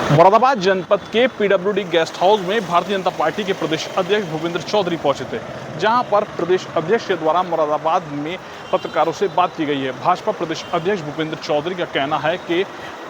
मुरादाबाद जनपद के PWD guest house में भारतीय जनता पार्टी के प्रदेश अध्यक्ष भूपेंद्र चौधरी पहुंचे थे, जहां पर प्रदेश अध्यक्ष के द्वारा मुरादाबाद में पत्रकारों से बात की गई है। भाजपा प्रदेश अध्यक्ष भूपेंद्र चौधरी का कहना है कि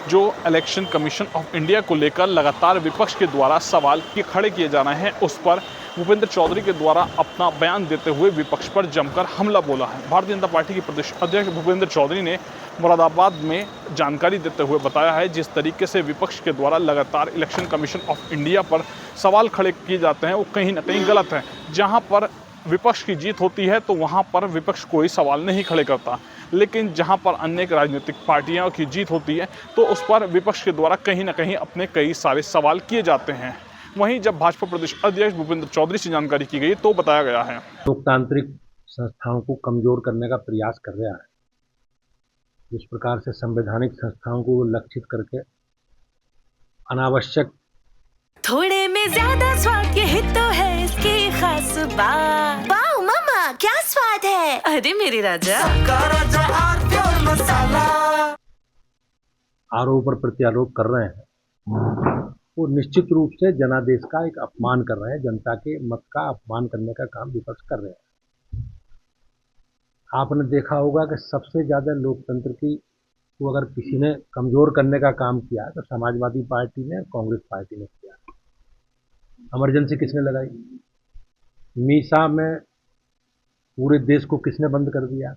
जो इलेक्शन कमीशन ऑफ इंडिया को लेकर लगातार विपक्ष के द्वारा सवाल खड़े किए जा रहे हैं, उस पर भूपेंद्र चौधरी के द्वारा अपना बयान देते हुए विपक्ष पर जमकर हमला बोला है। भारतीय जनता पार्टी के प्रदेश अध्यक्ष भूपेंद्र चौधरी ने मुरादाबाद में जानकारी देते हुए बताया है, जिस तरीके से विपक्ष के द्वारा लगातार इलेक्शन कमीशन ऑफ इंडिया पर सवाल खड़े किए जाते हैं वो कहीं ना कहीं गलत है। जहां पर विपक्ष की जीत होती है तो वहां पर विपक्ष कोई सवाल नहीं खड़े करता, लेकिन जहां पर अन्य राजनीतिक पार्टियों की जीत होती है तो उस पर विपक्ष के द्वारा कहीं ना कहीं अपने कई सारे सवाल किए जाते हैं। वहीं जब भाजपा प्रदेश अध्यक्ष भूपेंद्र चौधरी से जानकारी की गई तो बताया गया है, लोकतांत्रिक संस्थाओं को कमजोर करने का प्रयास कर रहा है। जिस प्रकार से संवैधानिक संस्थाओं को लक्षित करके अनावश्यक थोड़े में ज्यादा स्वाद, यही तो है इसकी खास बात। वाओ मम्मा, क्या स्वाद है। अरे मेरे राजा, आरोप पर प्रत्यारोप कर रहे हैं, वो निश्चित रूप से जनादेश का एक अपमान कर रहे हैं। जनता के मत का अपमान करने का काम विपक्ष कर रहे हैं। आपने देखा होगा कि सबसे ज्यादा लोकतंत्र को अगर किसी ने कमजोर करने का काम किया तो समाजवादी पार्टी ने, कांग्रेस पार्टी ने किया। इमरजेंसी किसने लगाई? मीसा में पूरे देश को किसने बंद कर दिया?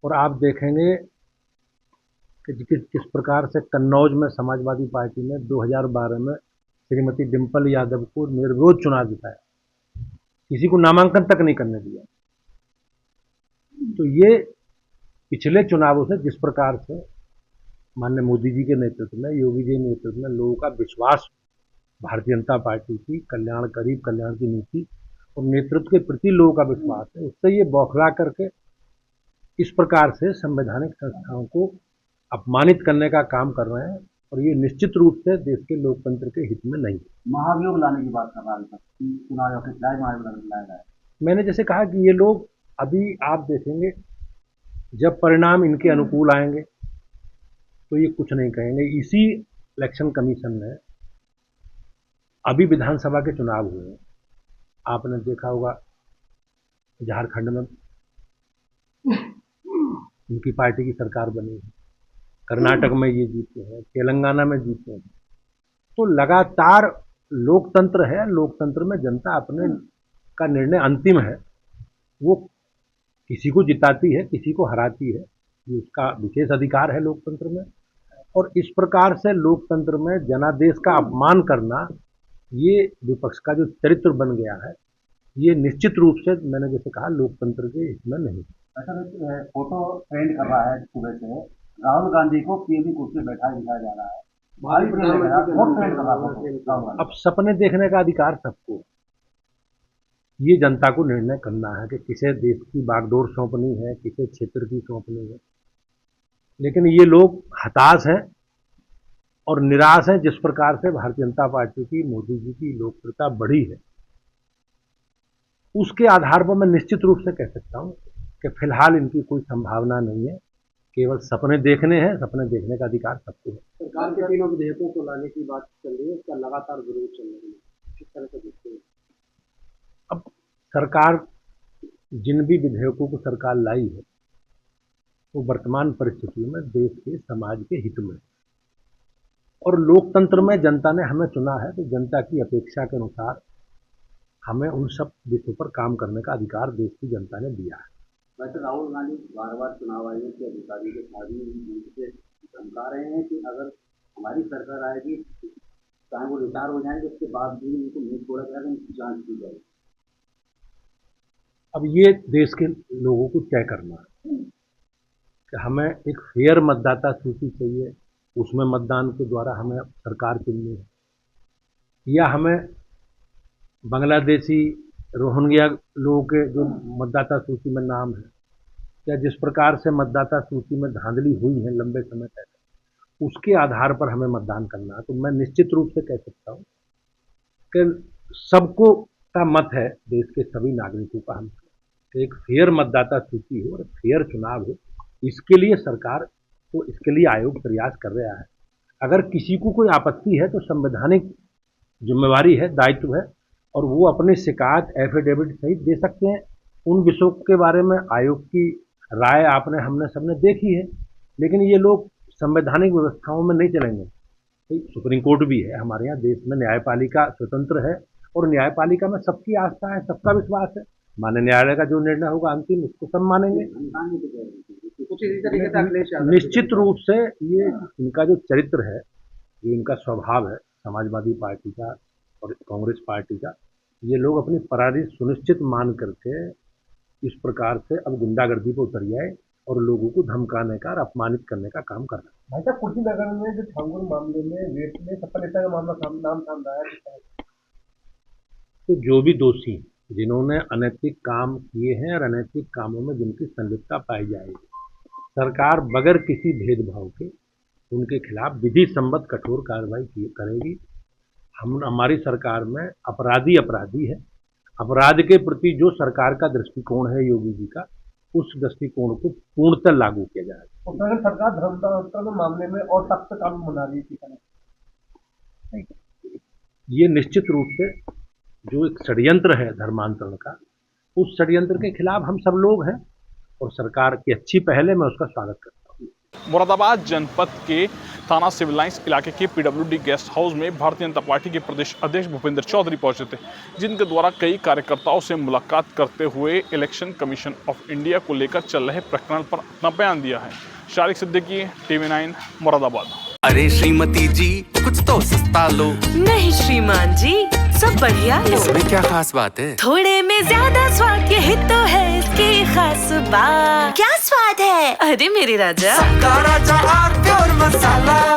और आप देखेंगे कि किस प्रकार से कन्नौज में समाजवादी पार्टी ने 2012 में श्रीमती डिंपल यादव को निर्विरोध चुनाव जिताया, किसी को नामांकन तक नहीं करने दिया। तो ये पिछले चुनावों से जिस प्रकार से माननीय मोदी जी के नेतृत्व में, योगी जी के नेतृत्व में लोगों का विश्वास भारतीय जनता पार्टी की कल्याण, गरीब कल्याण की नीति और नेतृत्व के प्रति लोगों का विश्वास है, उससे ये बौखला करके इस प्रकार से संवैधानिक संस्थाओं को अपमानित करने का काम कर रहे हैं। और ये निश्चित रूप से देश के लोकतंत्र के हित में नहीं है। महाभियोग लाने की बात कर रहा है, चुनाव के खिलाफ महाभियोग लाया है। मैंने जैसे कहा कि ये लोग, अभी आप देखेंगे जब परिणाम इनके अनुकूल आएंगे तो ये कुछ नहीं कहेंगे। इसी इलेक्शन कमीशन ने अभी विधानसभा के चुनाव हुए, आपने देखा होगा झारखंड में उनकी पार्टी की सरकार बनी है, कर्नाटक में ये जीते हैं, तेलंगाना में जीते हैं। तो लगातार लोकतंत्र है, लोकतंत्र में जनता अपने का निर्णय अंतिम है, वो किसी को जिताती है, किसी को हराती है, ये उसका विशेष अधिकार है लोकतंत्र में। और इस प्रकार से लोकतंत्र में जनादेश का अपमान करना, ये विपक्ष का जो चरित्र बन गया है, ये निश्चित रूप से मैंने जैसे कहा लोकतंत्र के इसमें नहीं। ऐसा फोटो ट्रेंड कर रहा है सुबह से, राहुल गांधी को पीएम की कुर्सी बैठा दिखाया जा रहा है, भारी ट्रेंड कर रहा है। अब सपने देखने का अधिकार सबको, ये जनता को निर्णय करना है कि किसे देश की बागडोर सौंपनी है, किसे क्षेत्र की सौंपनी है। लेकिन ये लोग हताश हैं और निराश हैं जिस प्रकार से भारतीय जनता पार्टी की, मोदी जी की लोकप्रियता बढ़ी है। उसके आधार पर मैं निश्चित रूप से कह सकता हूं कि फिलहाल इनकी कोई संभावना नहीं है, केवल सपने देखने हैं। सपने देखने का अधिकार सबको है। सरकार के तीनों विधेयकों को लाने की बात चल रही है, उसका लगातार विरोध चल रही है, किस तरह से देखते हैं? अब सरकार जिन भी विधेयकों को सरकार लाई है वो वर्तमान परिस्थितियों में देश के, समाज के हित में, और लोकतंत्र में जनता ने हमें चुना है तो जनता की अपेक्षा के अनुसार हमें उन सब विषयों पर काम करने का अधिकार देश की जनता ने दिया है। वैसे राहुल गांधी बार बार चुनाव आयोग के अधिकारियों के साथ से धमका रहे हैं कि अगर हमारी सरकार आएगी, चाहे वो रिटायर हो जाएंगे, उसके बाद भी उनको नहीं छोड़ा जाएगा, उनकी जांच की जाएगी। अब ये देश के लोगों को तय करना है कि हमें एक फेयर मतदाता सूची चाहिए, उसमें मतदान के द्वारा हमें सरकार चुननी है, या हमें बांग्लादेशी रोहिंग्या लोगों के जो मतदाता सूची में नाम है, या जिस प्रकार से मतदाता सूची में धांधली हुई है लंबे समय तक, उसके आधार पर हमें मतदान करना है। तो मैं निश्चित रूप से कह सकता हूँ कि सबको का मत है, देश के सभी नागरिकों का, हम एक फेयर मतदाता सूची हो और फेयर चुनाव हो, इसके लिए सरकार तो इसके लिए आयोग प्रयास कर रहा है। अगर किसी को कोई आपत्ति है तो संवैधानिक जिम्मेवारी है, दायित्व है, और वो अपनी शिकायत एफिडेविट सहित दे सकते हैं। उन विषयों के बारे में आयोग की राय आपने हमने सबने देखी है, लेकिन ये लोग संवैधानिक व्यवस्थाओं में नहीं चलेंगे। सुप्रीम कोर्ट भी है हमारे यहाँ देश में, न्यायपालिका स्वतंत्र है और न्यायपालिका में सबकी आस्था है, सबका विश्वास है। माननीय न्यायालय का जो निर्णय होगा अंतिम, उसको सब मानेंगे। निश्चित रूप से ये इनका जो चरित्र है, ये इनका स्वभाव है समाजवादी पार्टी का और कांग्रेस पार्टी का। ये लोग अपनी पराजय सुनिश्चित मान करके इस प्रकार से अब गुंडागर्दी पर उतर जाए और लोगों को धमकाने का और अपमानित करने का काम कर रहे हैं। भाई साहब, कुशीनगर में जो ठाकुर मामले में रेप में सपा नेता का मामला नाम सामने आया, तो जो भी दोषी जिन्होंने अनैतिक काम किए हैं और अनैतिक कामों में जिनकी संलिप्तता पाई जाएगी, सरकार बगैर किसी भेदभाव के उनके खिलाफ विधि सम्मत कठोर कार्रवाई करेगी। हमारी सरकार में अपराधी है। अपराध के प्रति जो सरकार का दृष्टिकोण है योगी जी का, उस दृष्टिकोण को पूर्णतः लागू किया जाएगा। उत्तराखंड सरकार धर्मांतरण मामले में और सख्त कानून बना रही है। ये निश्चित रूप से जो एक षड्यंत्र है धर्मांतरण का, उस षड्यंत्र के खिलाफ हम सब लोग हैं और सरकार की अच्छी पहल है, मैं उसका स्वागत करता हूँ। मुरादाबाद जनपद के थाना सिविल लाइंस इलाके के पीडब्ल्यूडी गेस्ट हाउस में भारतीय जनता पार्टी के प्रदेश अध्यक्ष भूपेंद्र चौधरी पहुंचे थे, जिनके द्वारा कई कार्यकर्ताओं से मुलाकात करते हुए इलेक्शन कमीशन ऑफ इंडिया को लेकर चल रहे प्रकरण पर अपना बयान दिया है। शारिक सिद्दीकी, TV9 मुरादाबाद। अरे श्रीमती जी, कुछ तो सस्ता लो। नहीं श्रीमान जी, सब बढ़िया लो। इसमें क्या खास बात है? थोड़े में ज्यादा स्वाद, यही तो है इसकी खास बात। क्या स्वाद है? अरे मेरे राजा, राजा और प्योर मसाला।